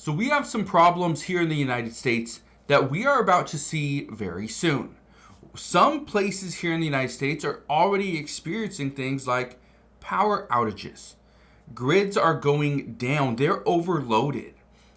So we have some problems here in the United States that we are about to see very soon. Some places here in the United States are already experiencing things like power outages. Grids are going down, they're overloaded.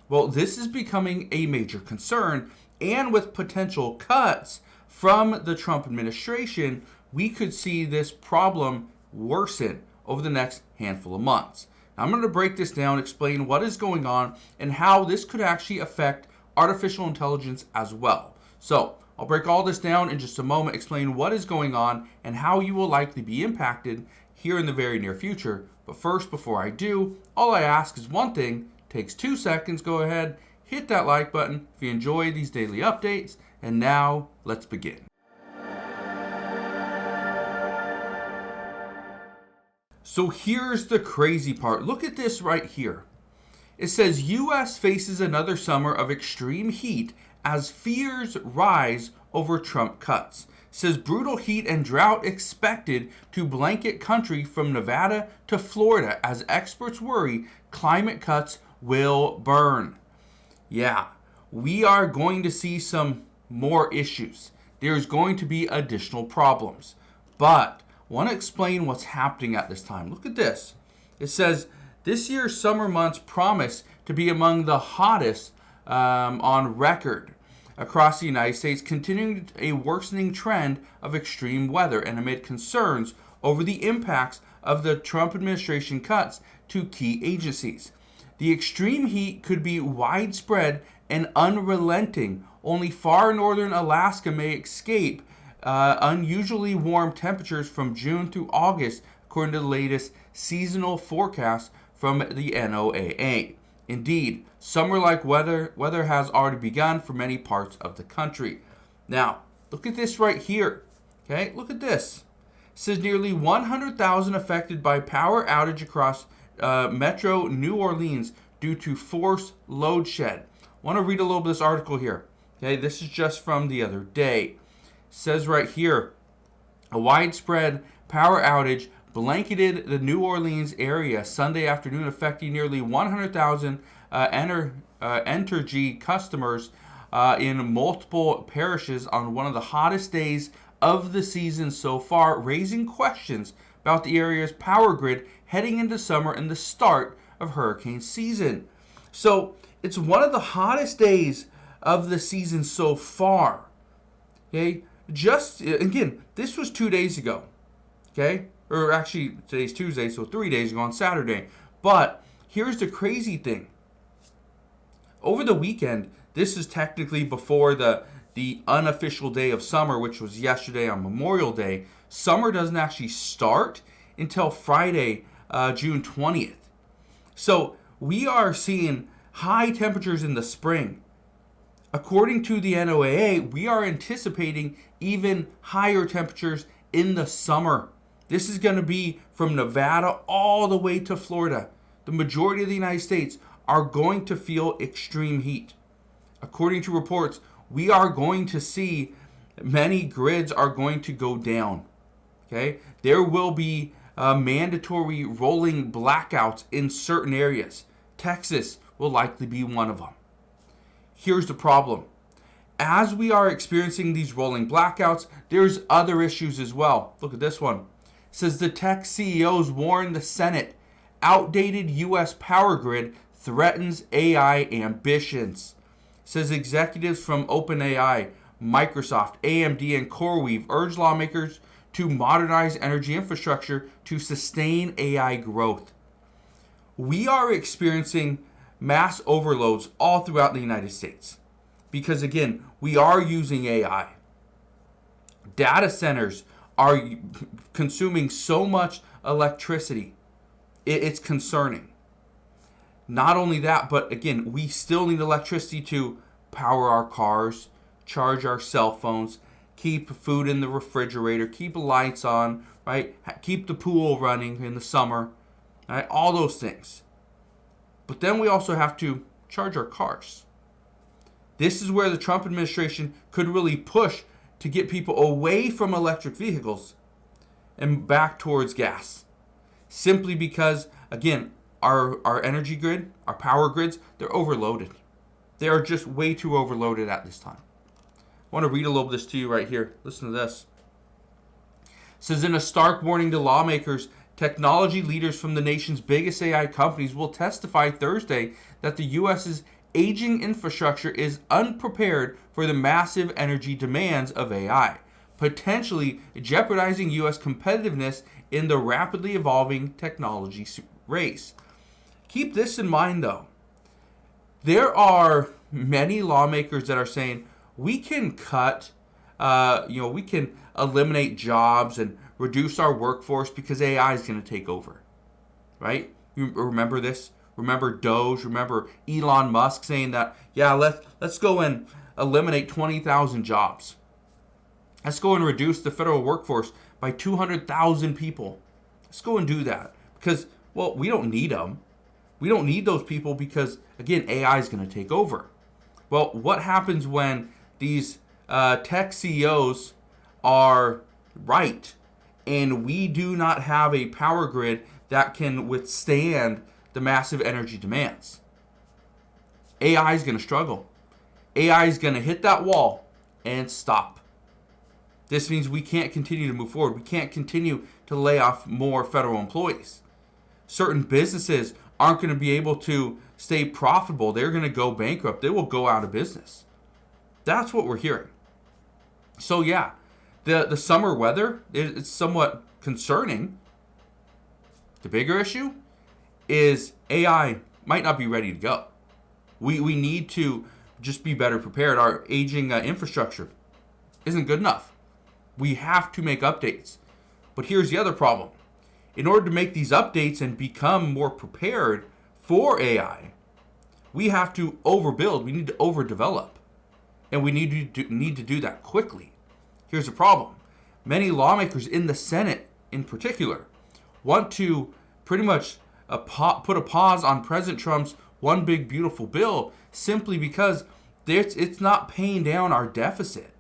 Well, this is becoming a major concern, and with potential cuts from the Trump administration, we could see this problem worsen over the next handful of months. Now, I'm going to break this down, explain what is going on, and how this could actually affect artificial intelligence as well. So, I'll break all this down in just a moment, explain what is going on, and how you will likely be impacted here in the very near future. But first, before I do, all I ask is one thing. Takes 2 seconds. Go ahead, hit that like button if you enjoy these daily updates. And now, let's begin. So here's the crazy part. Look at this right here. It says U.S. faces another summer of extreme heat as fears rise over Trump cuts. It says brutal heat and drought expected to blanket country from Nevada to Florida as experts worry climate cuts will burn. Yeah, we are going to see some more issues. There's going to be additional problems. But I want to explain what's happening at this time. Look at this. It says this year's summer months promise to be among the hottest on record across the United States, continuing a worsening trend of extreme weather and amid concerns over the impacts of the Trump administration cuts to key agencies. The extreme heat could be widespread and unrelenting. Only far northern Alaska may escape unusually warm temperatures from June through August, according to the latest seasonal forecast from the NOAA. Indeed, summer-like weather has already begun for many parts of the country. Now, look at this right here. Okay, look at this. It says nearly 100,000 affected by power outage across Metro New Orleans due to forced load shed. I want to read a little bit of this article here. Okay, this is just from the other day. It says right here, a widespread power outage blanketed the New Orleans area Sunday afternoon, affecting nearly 100,000 Entergy customers in multiple parishes on one of the hottest days of the season so far, raising questions about the area's power grid heading into summer and the start of hurricane season. So it's one of the hottest days of the season so far. Okay, just again, this was 2 days ago. Okay, or actually today's Tuesday, so 3 days ago on Saturday. But here's the crazy thing. Over the weekend, this is technically before the unofficial day of summer, which was yesterday on Memorial Day. Summer doesn't actually start until Friday, June 20th. So we are seeing high temperatures in the spring. According to the NOAA, we are anticipating even higher temperatures in the summer. This is going to be from Nevada all the way to Florida. The majority of the United States are going to feel extreme heat. According to reports, we are going to see many grids are going to go down. Okay, there will be mandatory rolling blackouts in certain areas. Texas will likely be one of them. Here's the problem. As we are experiencing these rolling blackouts, there's other issues as well. Look at this one. It says the tech CEOs warn the Senate outdated U.S. power grid threatens AI ambitions. It says executives from OpenAI, Microsoft, AMD, and CoreWeave urge lawmakers to modernize energy infrastructure to sustain AI growth. We are experiencing mass overloads all throughout the United States because, again, we are using AI. Data centers are consuming so much electricity. It's concerning. Not only that, but again, we still need electricity to power our cars, charge our cell phones, keep food in the refrigerator, keep lights on, right? Keep the pool running in the summer, right? All those things. But then we also have to charge our cars. This is where the Trump administration could really push to get people away from electric vehicles and back towards gas. Simply because, again, our energy grid, our power grids, they're overloaded. They are just way too overloaded at this time. I want to read a little of this to you right here. Listen to this. It says, in a stark warning to lawmakers, technology leaders from the nation's biggest AI companies will testify Thursday that the U.S.'s aging infrastructure is unprepared for the massive energy demands of AI, potentially jeopardizing U.S. competitiveness in the rapidly evolving technology race. Keep this in mind, though. There are many lawmakers that are saying we can cut, we can eliminate jobs and reduce our workforce because AI is going to take over, right? You remember this? Remember Doge? Remember Elon Musk saying that, yeah, let's go and eliminate 20,000 jobs. Let's go and reduce the federal workforce by 200,000 people. Let's go and do that because, well, we don't need them. We don't need those people because, again, AI is going to take over. Well, what happens when these tech CEOs are right and we do not have a power grid that can withstand the massive energy demands? AI is going to struggle. AI is going to hit that wall and stop. This means we can't continue to move forward. We can't continue to lay off more federal employees. Certain businesses aren't going to be able to stay profitable. They're going to go bankrupt. They will go out of business. That's what we're hearing. So yeah, the summer weather is somewhat concerning. The bigger issue is AI might not be ready to go. We need to just be better prepared. Our aging infrastructure isn't good enough. We have to make updates. But here's the other problem. In order to make these updates and become more prepared for AI, we have to overbuild. We need to overdevelop. And we need to do that quickly. Here's the problem. Many lawmakers in the Senate, in particular, want to pretty much put a pause on President Trump's one big beautiful bill simply because it's not paying down our deficit.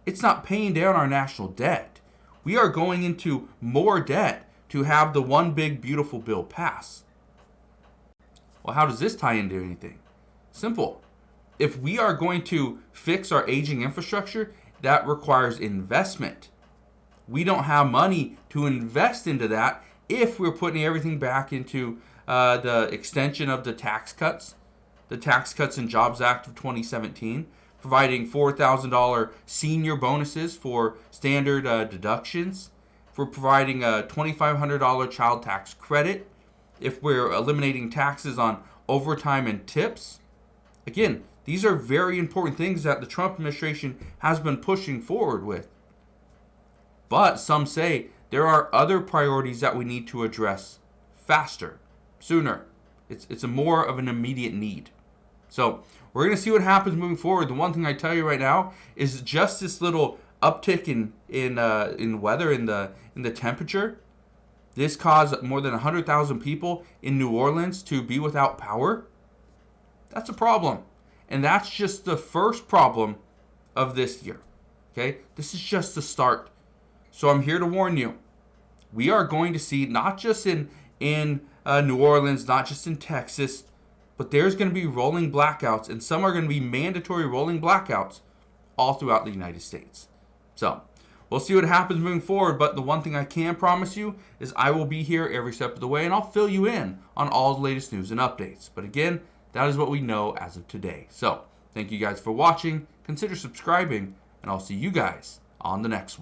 It's not paying down our national debt. We are going into more debt to have the one big beautiful bill pass. Well, how does this tie into anything? Simple. If we are going to fix our aging infrastructure, that requires investment. We don't have money to invest into that if we're putting everything back into the extension of the Tax Cuts and Jobs Act of 2017, providing $4,000 senior bonuses for standard deductions, for providing a $2,500 child tax credit, if we're eliminating taxes on overtime and tips. Again, these are very important things that the Trump administration has been pushing forward with. But some say there are other priorities that we need to address faster, sooner. It's a more of an immediate need. So we're going to see what happens moving forward. The one thing I tell you right now is just this little uptick in weather, in the temperature. This caused more than 100,000 people in New Orleans to be without power. That's a problem. And that's just the first problem of this year. Okay? This is just the start. So I'm here to warn you. We are going to see, not just in New Orleans, not just in Texas, but there's going to be rolling blackouts, and some are going to be mandatory rolling blackouts all throughout the United States. So we'll see what happens moving forward, but the one thing I can promise you is I will be here every step of the way, and I'll fill you in on all the latest news and updates. But again, that is what we know as of today. So thank you guys for watching. Consider subscribing, and I'll see you guys on the next one.